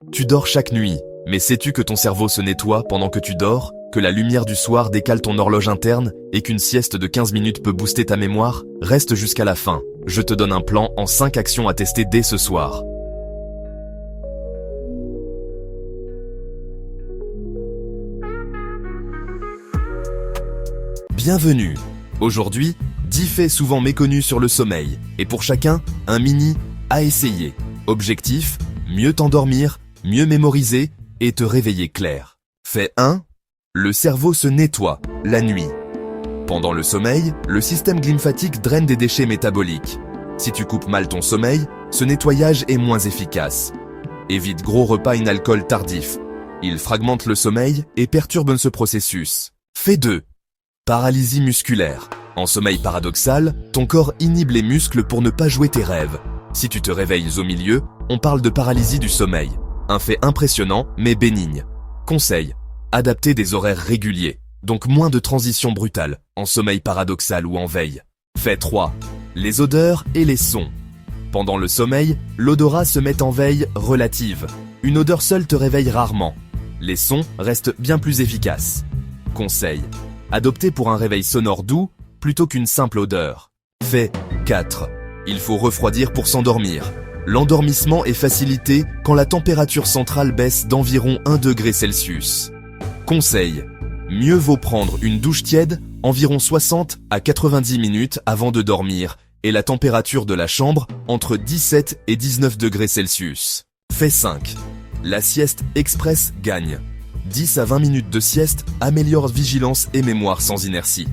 Tu dors chaque nuit, mais sais-tu que ton cerveau se nettoie pendant que tu dors, que la lumière du soir décale ton horloge interne et qu'une sieste de 15 minutes peut booster ta mémoire? Reste jusqu'à la fin. Je te donne un plan en 5 actions à tester dès ce soir. Bienvenue. Aujourd'hui, 10 faits souvent méconnus sur le sommeil, et pour chacun, un mini à essayer. Objectif, mieux t'endormir, mieux mémoriser et te réveiller clair. Fait 1. Le cerveau se nettoie la nuit. Pendant le sommeil, le système lymphatique draine des déchets métaboliques. Si tu coupes mal ton sommeil, ce nettoyage est moins efficace. Évite gros repas et alcool tardif. Ils fragmentent le sommeil et perturbent ce processus. Fait 2. Paralysie musculaire. En sommeil paradoxal, ton corps inhibe les muscles pour ne pas jouer tes rêves. Si tu te réveilles au milieu, on parle de paralysie du sommeil. Un fait impressionnant, mais bénigne. Conseil. Adapter des horaires réguliers, donc moins de transitions brutales, en sommeil paradoxal ou en veille. Fait 3. Les odeurs et les sons. Pendant le sommeil, l'odorat se met en veille relative. Une odeur seule te réveille rarement. Les sons restent bien plus efficaces. Conseil. Adopter pour un réveil sonore doux, plutôt qu'une simple odeur. Fait 4. Il faut refroidir pour s'endormir. L'endormissement est facilité quand la température centrale baisse d'environ 1 degré Celsius. Conseil. Mieux vaut prendre une douche tiède environ 60 à 90 minutes avant de dormir et la température de la chambre entre 17 et 19 degrés Celsius. Fait 5. La sieste express gagne. 10 à 20 minutes de sieste améliore vigilance et mémoire sans inertie.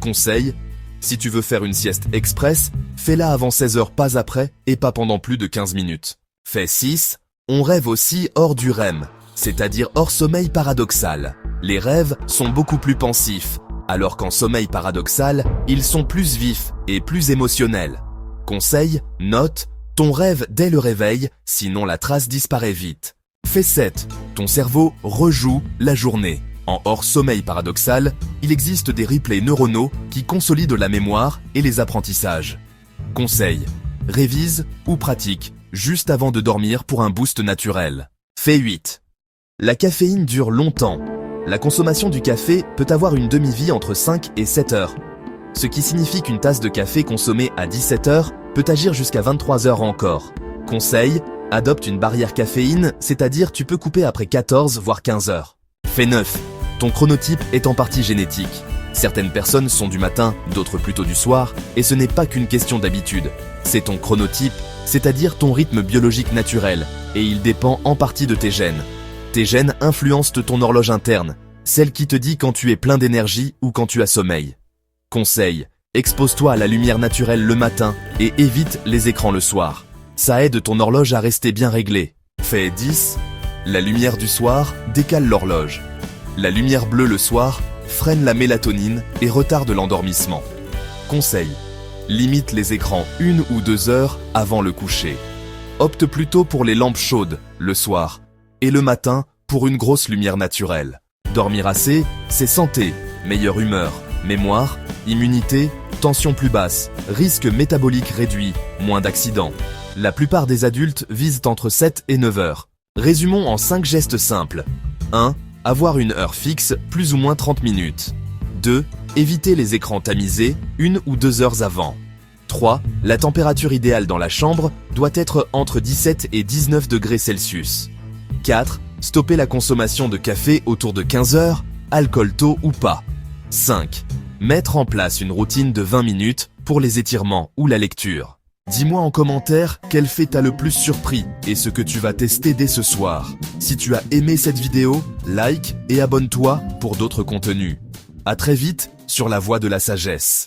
Conseil. Si tu veux faire une sieste express, fais-la avant 16 heures, pas après, et pas pendant plus de 15 minutes. Fait 6. On rêve aussi hors du REM, c'est-à-dire hors sommeil paradoxal. Les rêves sont beaucoup plus pensifs, alors qu'en sommeil paradoxal, ils sont plus vifs et plus émotionnels. Conseil, note, ton rêve dès le réveil, sinon la trace disparaît vite. Fait 7. Ton cerveau rejoue la journée. En hors sommeil paradoxal, il existe des replays neuronaux qui consolident la mémoire et les apprentissages. Conseil. Révise ou pratique juste avant de dormir pour un boost naturel. Fait 8. La caféine dure longtemps. La consommation du café peut avoir une demi-vie entre 5 et 7 heures. Ce qui signifie qu'une tasse de café consommée à 17 heures peut agir jusqu'à 23 heures encore. Conseil. Adopte une barrière caféine, c'est-à-dire tu peux couper après 14 voire 15 heures. Fait 9. Ton chronotype est en partie génétique. Certaines personnes sont du matin, d'autres plutôt du soir, et ce n'est pas qu'une question d'habitude. C'est ton chronotype, c'est-à-dire ton rythme biologique naturel, et il dépend en partie de tes gènes. Tes gènes influencent ton horloge interne, celle qui te dit quand tu es plein d'énergie ou quand tu as sommeil. Conseil, expose-toi à la lumière naturelle le matin et évite les écrans le soir. Ça aide ton horloge à rester bien réglée. Fait 10. La lumière du soir décale l'horloge. La lumière bleue le soir freine la mélatonine et retarde l'endormissement. Conseil. Limite les écrans 1 ou 2 heures avant le coucher. Opte plutôt pour les lampes chaudes le soir et le matin pour une grosse lumière naturelle. Dormir assez, c'est santé, meilleure humeur, mémoire, immunité, tension plus basse, risque métabolique réduit, moins d'accidents. La plupart des adultes visent entre 7 et 9 heures. Résumons en 5 gestes simples. 1. Avoir une heure fixe, plus ou moins 30 minutes. 2. Éviter les écrans tamisés, 1 ou 2 heures avant. 3. La température idéale dans la chambre doit être entre 17 et 19 degrés Celsius. 4. Stopper la consommation de café autour de 15 heures, alcool tôt ou pas. 5. Mettre en place une routine de 20 minutes pour les étirements ou la lecture. Dis-moi en commentaire quel fait t'a le plus surpris et ce que tu vas tester dès ce soir. Si tu as aimé cette vidéo, like et abonne-toi pour d'autres contenus. À très vite sur la voie de la sagesse.